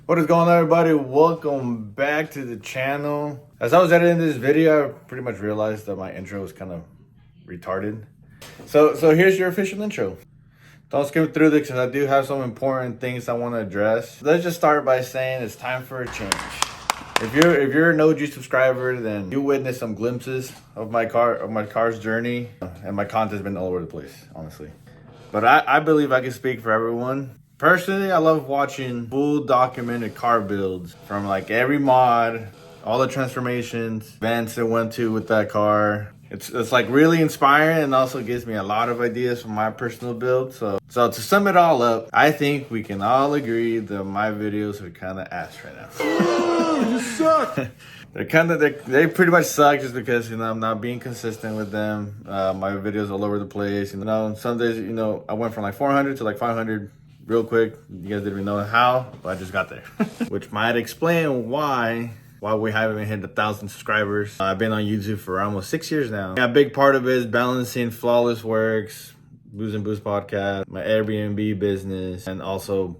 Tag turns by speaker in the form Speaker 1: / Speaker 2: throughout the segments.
Speaker 1: What is going on, everybody? Welcome back to the channel. As I was editing this video, I pretty much realized that my intro was kind of retarded. So here's your official intro. Don't skip through this because I do have some important things I want to address. Let's just start by saying it's time for a change. If you're an OG subscriber, then you witnessed some glimpses of my car's journey, and my content's been all over the place, honestly. But I believe I can speak for everyone. Personally, I love watching full documented car builds from like every mod, all the transformations, events I went to with that car. It's like really inspiring and also gives me a lot of ideas for my personal build. So to sum it all up, I think we can all agree that my videos are kind of ass right now. You suck. They pretty much suck just because, I'm not being consistent with them. My videos all over the place. Some days, I went from like 400 to like 500 real quick. You guys didn't even know how, but I just got there. Which might explain why we haven't hit 1,000 subscribers. I've been on YouTube for almost 6 years now. A big part of it is balancing Flawless Works, Booze and Booze podcast, my Airbnb business, and also,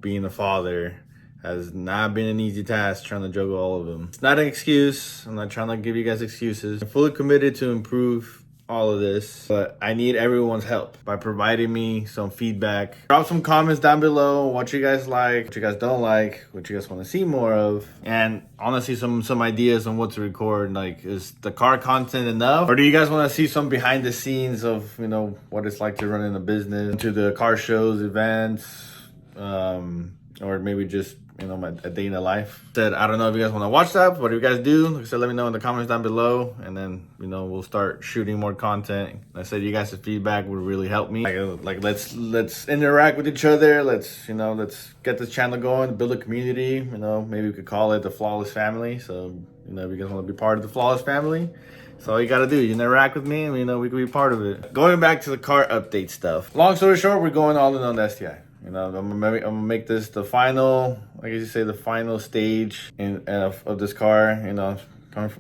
Speaker 1: being a father has not been an easy task trying to juggle all of them. It's not an excuse. I'm not trying to give you guys excuses. I'm fully committed to improve all of this, but I need everyone's help by providing me some feedback. Drop some comments down below what you guys like, what you guys don't like, what you guys want to see more of, and honestly some ideas on what to record. Like, is the car content enough, or do you guys want to see some behind the scenes of what it's like to run in a business, to the car shows, events, or maybe just a day in the life. I don't know if you guys want to watch that, but if you guys do, like I said, let me know in the comments down below, and then we'll start shooting more content. Like I said, you guys' feedback would really help me. Like let's interact with each other. Let's get this channel going, build a community. Maybe we could call it the Flawless Family. So if you guys want to be part of the Flawless Family, that's all you gotta do. You interact with me, and we can be part of it. Going back to the car update stuff. Long story short, we're going all in on the STI. I'm gonna make this the final, I guess you say, the final stage of this car.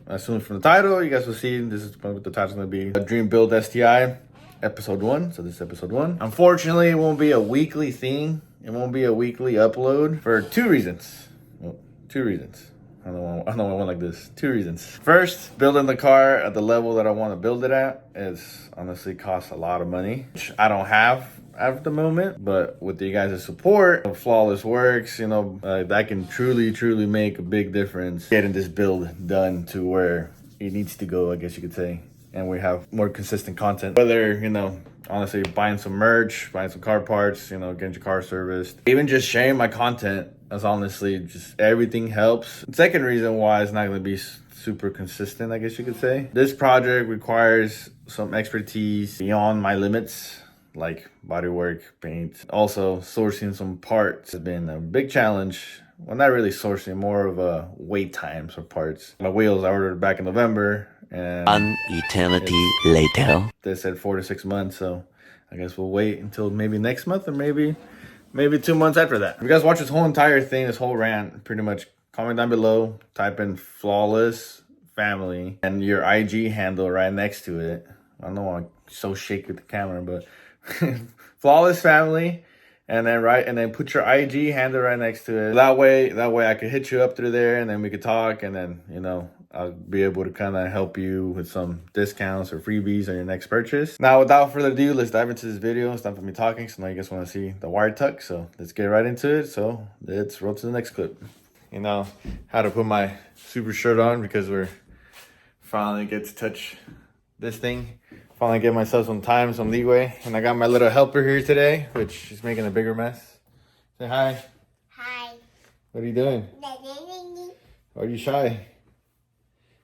Speaker 1: As soon as from the title, you guys will see this is what the title's gonna be: a Dream Build STI, episode 1. So this is episode 1. Unfortunately, it won't be a weekly thing. It won't be a weekly upload for two reasons. Well, two reasons. I don't know why I went like this. Two reasons. First, building the car at the level that I want to build it at is honestly costs a lot of money, which I don't have at the moment. But with you guys' support of Flawless Works, that can truly make a big difference getting this build done to where it needs to go, I guess you could say. And we have more consistent content. Whether, honestly, buying some merch, buying some car parts, getting your car serviced, even just sharing my content, that's honestly just everything helps. The second reason why it's not going to be super consistent, I guess you could say, this project requires some expertise beyond my limits, like bodywork, paint. Also, sourcing some parts has been a big challenge. Well, not really sourcing, more of a wait times for parts. My wheels I ordered back in November, and
Speaker 2: an eternity later.
Speaker 1: They said 4 to 6 months, so I guess we'll wait until maybe next month, or maybe 2 months after that. If you guys watch this whole entire thing, this whole rant, pretty much comment down below, type in Flawless Family and your IG handle right next to it. I don't know, I'm so shaky with the camera, but Flawless Family, and then put your IG handle right next to it. That way I could hit you up through there, and then we could talk, and then I'll be able to kind of help you with some discounts or freebies on your next purchase. Now, without further ado, let's dive into this video. It's time for me talking, so now you guys want to see the wire tuck. So let's get right into it. So let's roll to the next clip. How to put my super shirt on because we're finally get to touch this thing. Finally get myself some time, some leeway. And I got my little helper here today, which is making a bigger mess. Say hi.
Speaker 3: Hi.
Speaker 1: What are you doing? Are you shy?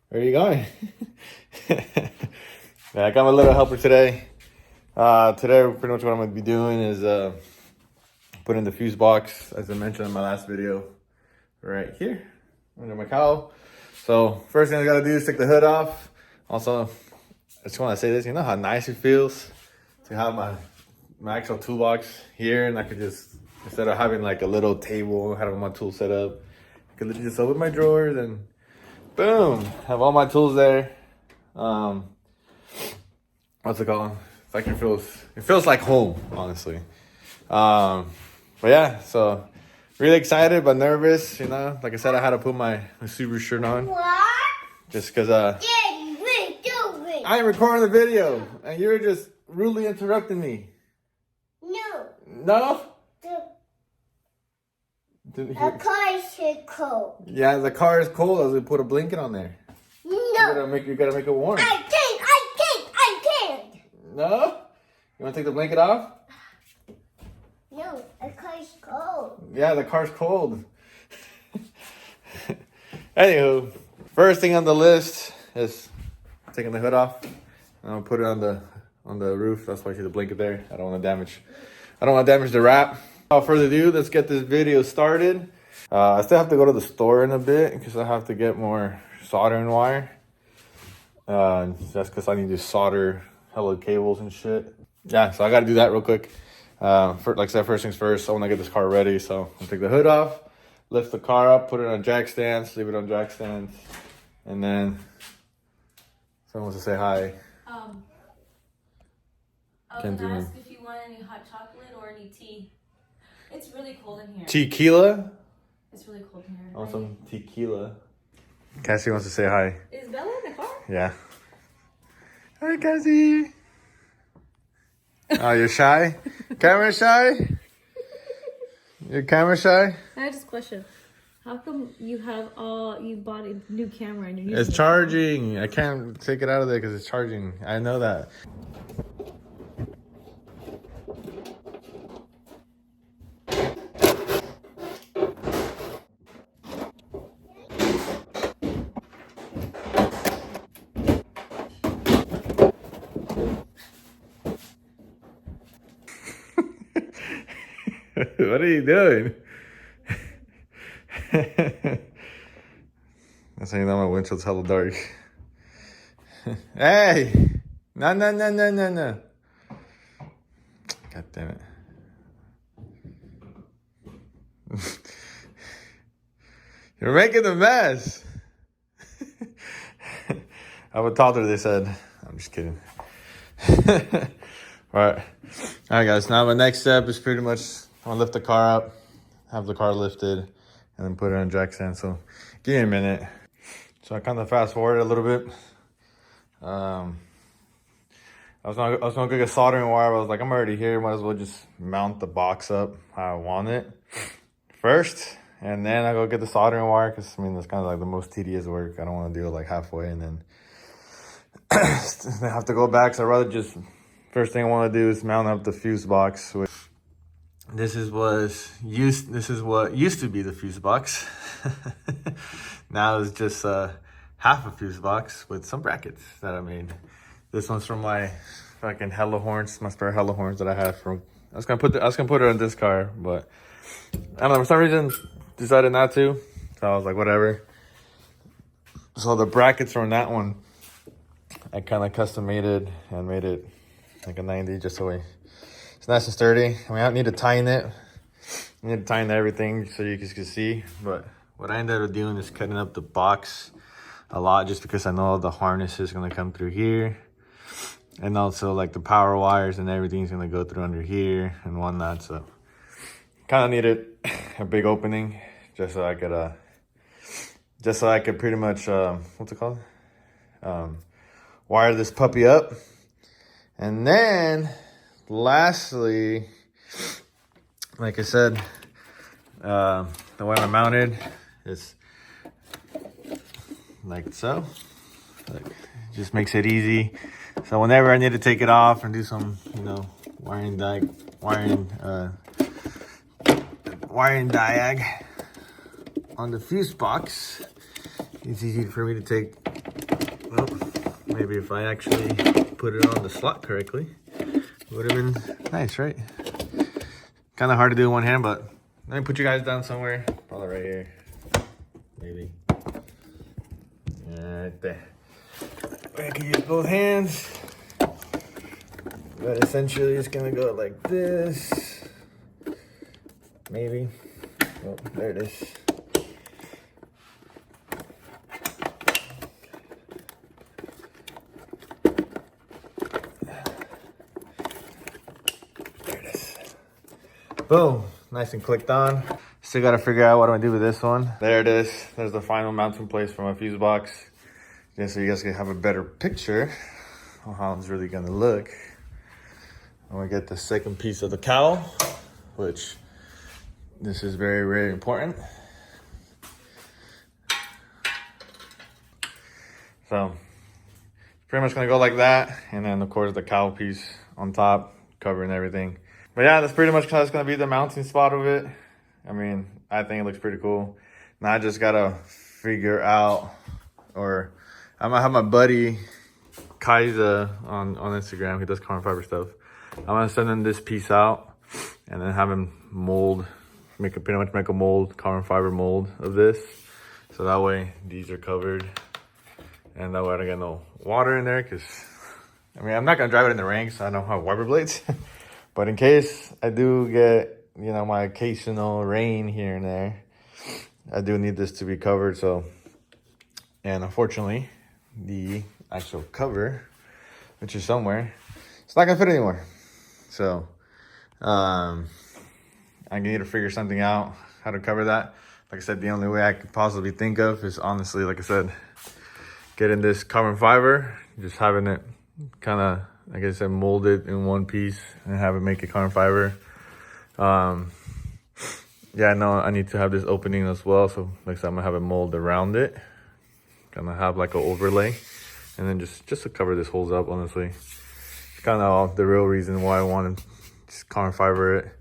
Speaker 1: Where are you going? Yeah, I got my little helper today. Today, pretty much what I'm going to be doing is putting the fuse box, as I mentioned in my last video, right here under my cowl. So first thing I got to do is take the hood off. Also, I just want to say this, how nice it feels to have my actual toolbox here, and I could just, instead of having like a little table, having my tools set up, I could literally just open my drawers and boom, have all my tools there. What's it called? It's like it feels like home, honestly. But yeah, so Really excited but nervous, you know. Like I said, I had to put my Subaru shirt on.
Speaker 3: What?
Speaker 1: Just because
Speaker 3: Daddy, wait, don't wait.
Speaker 1: I am recording the video and you're just rudely interrupting me.
Speaker 3: No.
Speaker 1: No?
Speaker 3: The car is cold.
Speaker 1: Yeah, the car is cold. I was gonna put a blanket on there.
Speaker 3: No.
Speaker 1: You gotta make it warm.
Speaker 3: I can't.
Speaker 1: No? You wanna take the blanket off?
Speaker 3: No, the car is cold.
Speaker 1: Yeah, the car's cold. Anywho, first thing on the list is taking the hood off. And I'll put it on the roof. That's why I see the blanket there. I don't want to damage the wrap. Without further ado, let's get this video started. I still have to go to the store in a bit because I have to get more soldering wire. That's because I need to solder hella cables and shit. Yeah, so I got to do that real quick. Like I said, first things first, I want to get this car ready. So I'll take the hood off, lift the car up, put it on jack stands, leave it on jack stands, and then someone wants to say hi.
Speaker 4: I was
Speaker 1: Can't do
Speaker 4: gonna
Speaker 1: me.
Speaker 4: ask if you want any hot chocolate or any tea. It's really cold in here.
Speaker 1: Tequila?
Speaker 4: It's really cold in here.
Speaker 1: I want some tequila. Cassie wants to say hi.
Speaker 4: Is Bella in the car?
Speaker 1: Yeah. Hi, Cassie. Oh, you're shy? Camera shy? You're camera shy?
Speaker 4: I have this question. How come you bought a new camera and you're using
Speaker 1: It's charging. I can't take it out of there because it's charging. I know that. What are you doing? That's how you know my windshield's hella dark. Hey! No. God damn it. You're making a mess. I would toddler, they said. I'm just kidding. Alright, guys. Now my next step is pretty much I'm gonna lift the car up, have the car lifted, and then put it on jack stand. So give me a minute. So I kind of fast forward a little bit. I was gonna go get soldering wire, but I was like, I'm already here. Might as well just mount the box up how I want it first, and then I go get the soldering wire because I mean that's kind of like the most tedious work. I don't want to do it like halfway and then I have to go back. So I'd rather just first thing I want to do is mount up the fuse box. This is what used to be the fuse box. Now it's just half a fuse box with some brackets that I made. This one's from my fucking hella horns, my spare hella horns that I had from. I was gonna put it on this car, but I don't know, for some reason decided not to. So I was like, whatever. So the brackets from that one, I kind of custom made it and made it like a 90 just so it's nice and sturdy. I mean, I don't need to tighten it. I need to tighten everything so you guys can see. But what I ended up doing is cutting up the box a lot just because I know the harness is going to come through here. And also like the power wires and everything's going to go through under here and whatnot. So kind of needed a big opening just so I could pretty much, what's it called? Wire this puppy up. And then lastly, like I said, the way I mounted is like so. Like, just makes it easy. So whenever I need to take it off and do some, wiring diag on the fuse box, it's easy for me to take. Well, maybe if I actually put it on the slot correctly, it would have been nice, right? Kind of hard to do in one hand, but let me put you guys down somewhere. Probably right here. Maybe. Right there. I can use both hands. But essentially it's gonna go like this. Maybe. Oh, there it is. Boom, nice and clicked on. Still gotta figure out what I'm gonna do with this one. There it is. There's the final mounting place for my fuse box. Yeah, so you guys can have a better picture of how it's really gonna look. I'm gonna get the second piece of the cowl, which this is very, very important. So pretty much gonna go like that. And then of course the cowl piece on top, covering everything. But yeah, that's pretty much that's gonna be the mounting spot of it. I mean, I think it looks pretty cool. Now I just gotta figure out, or I'm gonna have my buddy Kaiza on Instagram. He does carbon fiber stuff. I'm gonna send him this piece out and then have him mold, pretty much make a mold, carbon fiber mold of this. So that way these are covered. And that way I don't get no water in there, because I mean, I'm not gonna drive it in the rain, so I don't have wiper blades. But in case I do get, you know, my occasional rain here and there, I do need this to be covered. So, and unfortunately, the actual cover, which is somewhere, it's not gonna fit anymore. So, I need to figure something out how to cover that. Like I said, the only way I could possibly think of is honestly, like I said, getting this carbon fiber, just having it kind of, like I said, molded in one piece and have it make a carbon fiber. Yeah, I know I need to have this opening as well. So like I said, I'm gonna have it mold around it. Gonna have like an overlay, and then just to cover this holes up, honestly. It's kind of the real reason why I want to just carbon fiber it.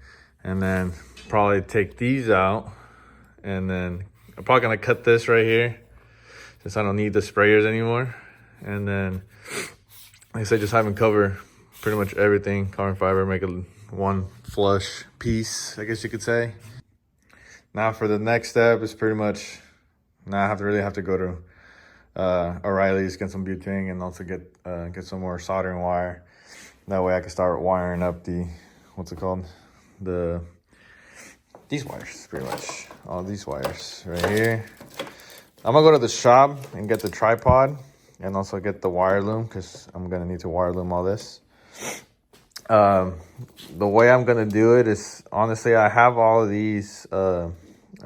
Speaker 1: And then probably take these out, and then I'm probably gonna cut this right here, since I don't need the sprayers anymore. And then, like I said, just having cover pretty much everything, carbon fiber, make it one flush piece, I guess you could say. Now for the next step is pretty much, now I really have to go to O'Reilly's, get some butane, and also get some more soldering wire. That way I can start wiring up the, what's it called? These wires, pretty much. All these wires right here. I'm gonna go to the shop and get the tripod and also get the wire loom, because I'm gonna need to wire loom all this. The way I'm gonna do it is, honestly, I have all of these. I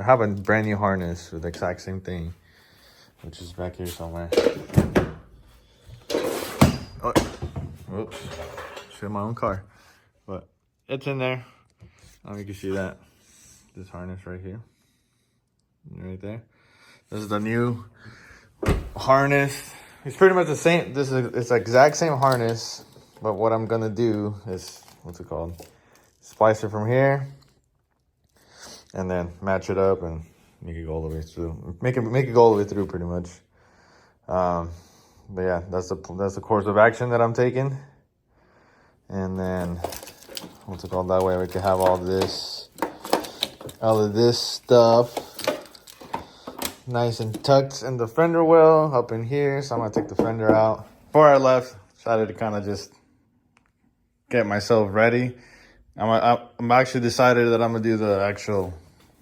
Speaker 1: have a brand new harness with the exact same thing, which is back here somewhere. Oh, oops, shit, my own car, but it's in there. You can see that, this harness right here, right there. This is the new harness. It's pretty much the same. It's the exact same harness, but what I'm gonna do is, what's it called? Splice it from here, and then match it up, and make it go all the way through. Make it go all the way through, pretty much. But yeah, that's the course of action that I'm taking. And then, what's it called? That way we can have all of this stuff nice and tucked in the fender well up in here. So I'm gonna take the fender out. Before I left, decided to kind of just get myself ready. I'm actually decided that I'm gonna do the actual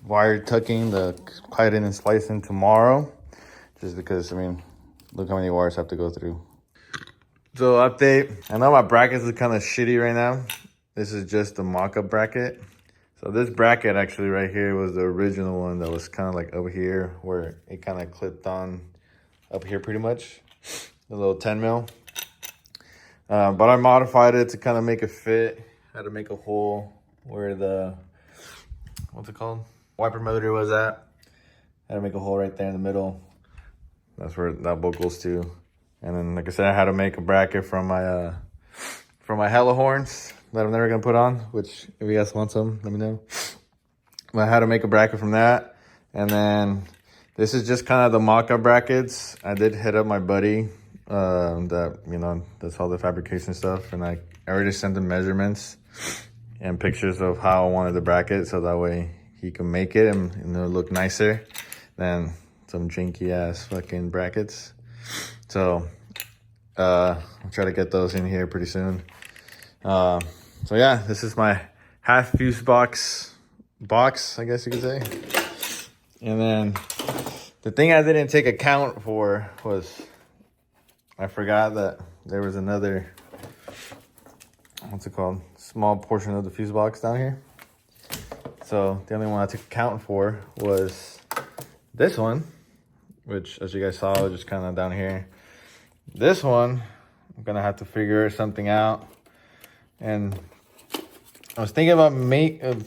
Speaker 1: wire tucking, the cutting and splicing tomorrow, just because, I mean, look how many wires I have to go through. So update, I know my brackets are kind of shitty right now. This is just the mock-up bracket. So this bracket actually right here was the original one that was kind of like over here, where it kind of clipped on up here pretty much, the little 10 mil. But I modified it to kind of make it fit. I had to make a hole where the, what's it called? Wiper motor was at. I had to make a hole right there in the middle. That's where that bolt goes to. And then, like I said, I had to make a bracket from my hella horns that I'm never gonna put on, which if you guys want some, let me know. But I had to make a bracket from that. And then this is just kind of the mock-up brackets. I did hit up my buddy that, you know, does all the fabrication stuff, and I already sent him measurements and pictures of how I wanted the bracket, so that way he can make it and it'll look nicer than some janky ass fucking brackets. So I'll try to get those in here pretty soon. So yeah, this is my half fuse box, I guess you could say. And then the thing I didn't take account for was, I forgot that there was another, what's it called, small portion of the fuse box down here. So the only one I took account for was this one, which as you guys saw, was just kind of down here. This one, I'm gonna have to figure something out. And I was thinking about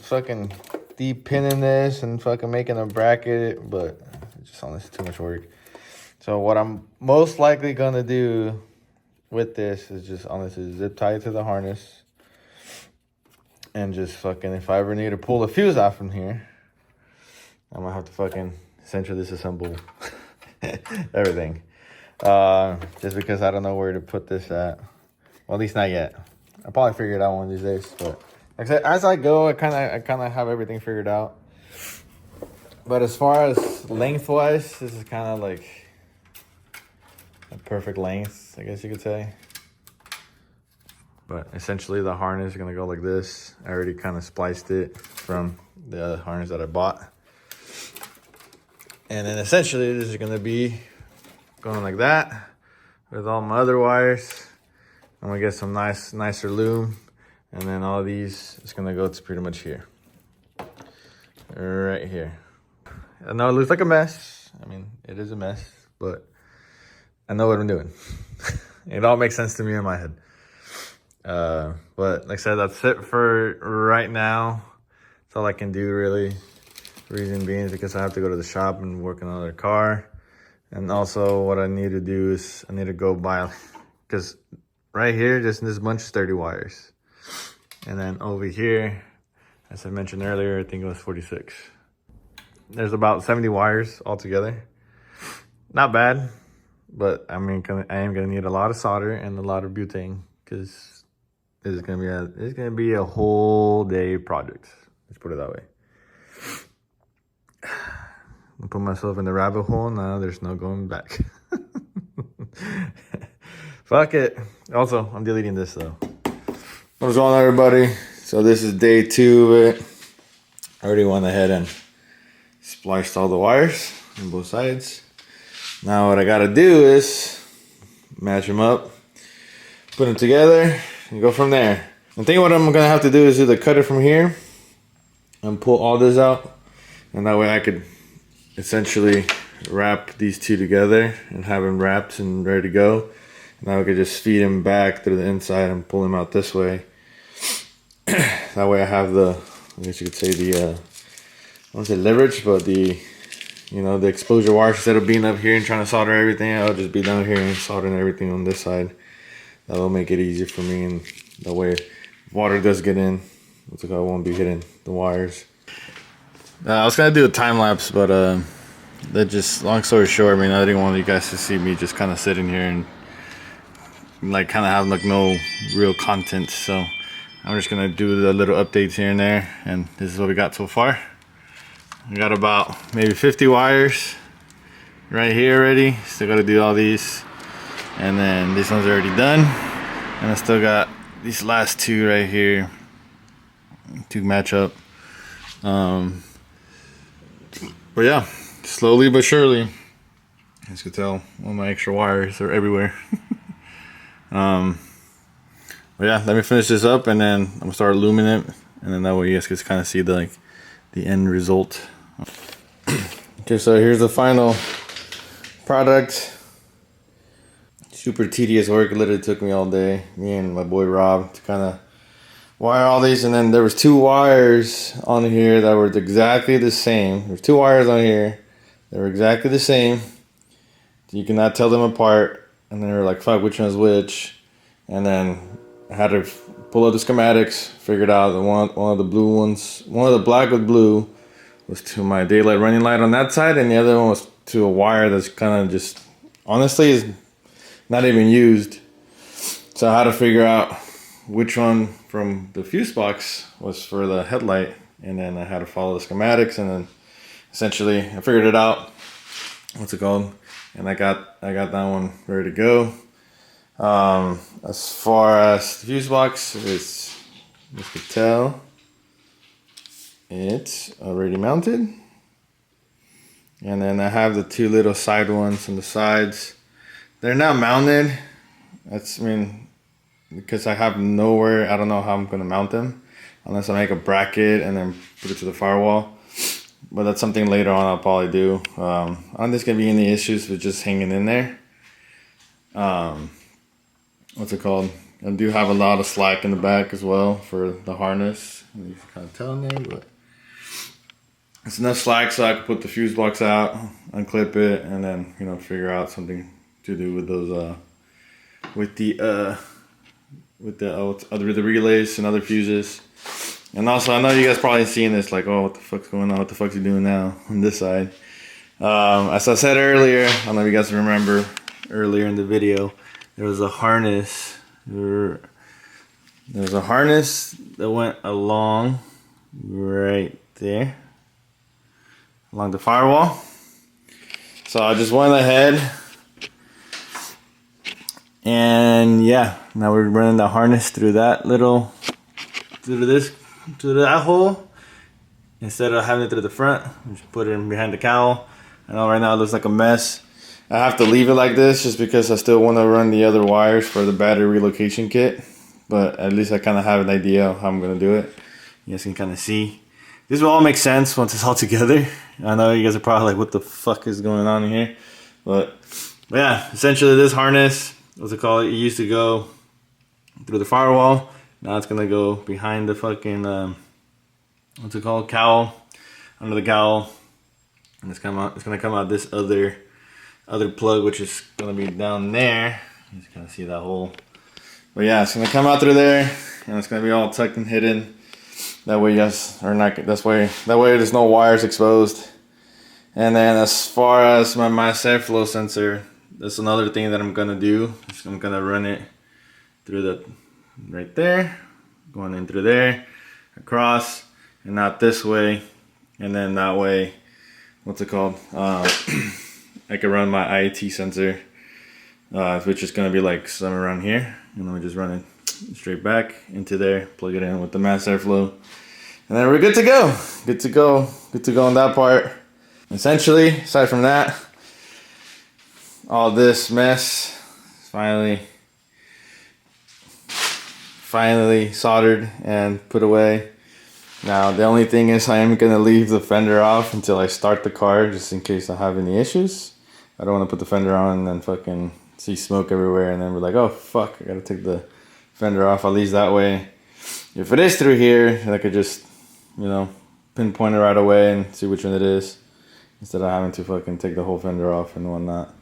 Speaker 1: fucking deep pinning this and fucking making a bracket, but it's just honestly too much work. So what I'm most likely gonna do with this is just honestly zip tie it to the harness. And just fucking, if I ever need to pull a fuse out from here, I'm gonna have to fucking essentially disassemble everything. Just because I don't know where to put this at. Well, at least not yet. I'll probably figure it out one of these days. But like I said, as I go, I kind of have everything figured out. But as far as lengthwise, this is kind of like a perfect length, I guess you could say. But essentially the harness is gonna go like this. I already kind of spliced it from the other harness that I bought. And then essentially this is gonna be going like that with all my other wires. I'm gonna get some nicer loom. And then all these is gonna go to pretty much here. Right here. I know it looks like a mess. I mean, it is a mess, but I know what I'm doing. It all makes sense to me in my head. But like I said, that's it for right now. That's all I can do really. Reason being is because I have to go to the shop and work on another car. And also what I need to do is I need to go buy, because right here, just this bunch of sturdy wires. And then over here, as I mentioned earlier, I think it was 46. There's about 70 wires altogether. Not bad, but I mean, I am gonna need a lot of solder and a lot of butane, because it's gonna be a whole day project. Let's put it that way. I put myself in the rabbit hole now. There's no going back. Fuck it. Also, I'm deleting this though. What's going on, everybody? So this is day 2 of it. I already went ahead and spliced all the wires on both sides. Now what I gotta do is match them up, put them together, and go from there. I think what I'm gonna have to do is either cut it from here and pull all this out, and that way I could essentially wrap these two together and have them wrapped and ready to go. Now I could just feed them back through the inside and pull them out this way. That way I have the, I guess you could say the, I won't say leverage, but the, you know, the exposure wires, instead of being up here and trying to solder everything, I'll just be down here and soldering everything on this side. That will make it easier for me, and that way if water does get in, I won't be hitting the wires. I was gonna do a time lapse, but that just, long story short, I mean, I didn't want you guys to see me just kind of sitting here and like kind of have like no real content. So I'm just gonna do the little updates here and there, and this is what we got so far. We got about maybe 50 wires right here already. Still gotta do all these, and then this one's already done, and I still got these last 2 right here to match up. But yeah, slowly but surely, as you can tell, all my extra wires are everywhere. But yeah, let me finish this up, and then I'm gonna start looming it, and then that way you guys can kind of see the end result. Okay, so here's the final product. Super tedious work. It literally took me all day, me and my boy Rob, to kind of wire all these. And then there was 2 wires on here that were exactly the same. There's 2 wires on here that were exactly the same. You cannot tell them apart. And then they were like, fuck, which one's which? And then I had to pull up the schematics, figured out that one of the blue ones, one of the black with blue was to my daylight running light on that side, and the other one was to a wire that's kind of just, honestly, is not even used. So I had to figure out which one from the fuse box was for the headlight, and then I had to follow the schematics, and then essentially I figured it out. What's it called? And I got that one ready to go. As far as the fuse box, it's, you can tell, it's already mounted. And then I have the 2 little side ones on the sides. They're not mounted. That's, I mean, because I have nowhere, I don't know how I'm gonna mount them. unless I make a bracket and then put it to the firewall. But that's something later on I'll probably do. I don't think there's gonna be any issues with just hanging in there. What's it called? I do have a lot of slack in the back as well for the harness. You can kind of tell in there, but it's enough slack so I can put the fuse box out, unclip it, and then figure out something to do with those with the relays and other fuses. And also, I know you guys probably seeing this like, oh, what the fuck's going on? What the fuck's he doing now on this side? As I said earlier, I don't know if you guys remember earlier in the video, there was a harness. There was a harness that went along right there, along the firewall. So I just went ahead, and yeah, now we're running the harness through that to that hole, instead of having it through the front. Just put it in behind the cowl. I know right now it looks like a mess. I have to leave it like this just because I still want to run the other wires for the battery relocation kit, but at least I kind of have an idea of how I'm going to do it. You guys can kind of see. This will all make sense once it's all together. I know you guys are probably like, what the fuck is going on here? But yeah, essentially this harness, what's it called? It used to go through the firewall. Now it's gonna go behind the fucking what's it called? Cowl, under the cowl, and it's gonna come out this other plug, which is gonna be down there. You just kind of see that hole. But yeah, it's gonna come out through there, and it's gonna be all tucked and hidden. That way you guys are not. That way there's no wires exposed. And then as far as my mass airflow sensor, that's another thing that I'm gonna do. I'm gonna run it through the right there, going in through there, across, and out this way, and then that way, what's it called? I can run my IAT sensor, which is gonna be like somewhere around here, and then we just run it straight back into there, plug it in with the mass airflow, and then we're good to go. Good to go on that part. Essentially, aside from that, all this mess finally soldered and put away. Now the only thing is I am gonna leave the fender off until I start the car, just in case I have any issues. I don't want to put the fender on and then fucking see smoke everywhere and then we're like, oh fuck, I gotta take the fender off. At least that way, if it is through here, I could just pinpoint it right away and see which one it is, instead of having to fucking take the whole fender off and whatnot.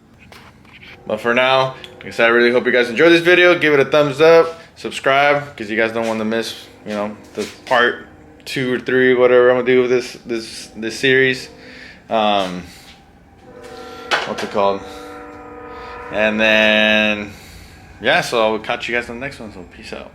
Speaker 1: But for now, like I said, I really hope you guys enjoyed this video. Give it a thumbs up. Subscribe, because you guys don't want to miss, the part 2 or 3, whatever I'm gonna do with this series. What's it called? And then, yeah, so I will catch you guys on the next one. So peace out.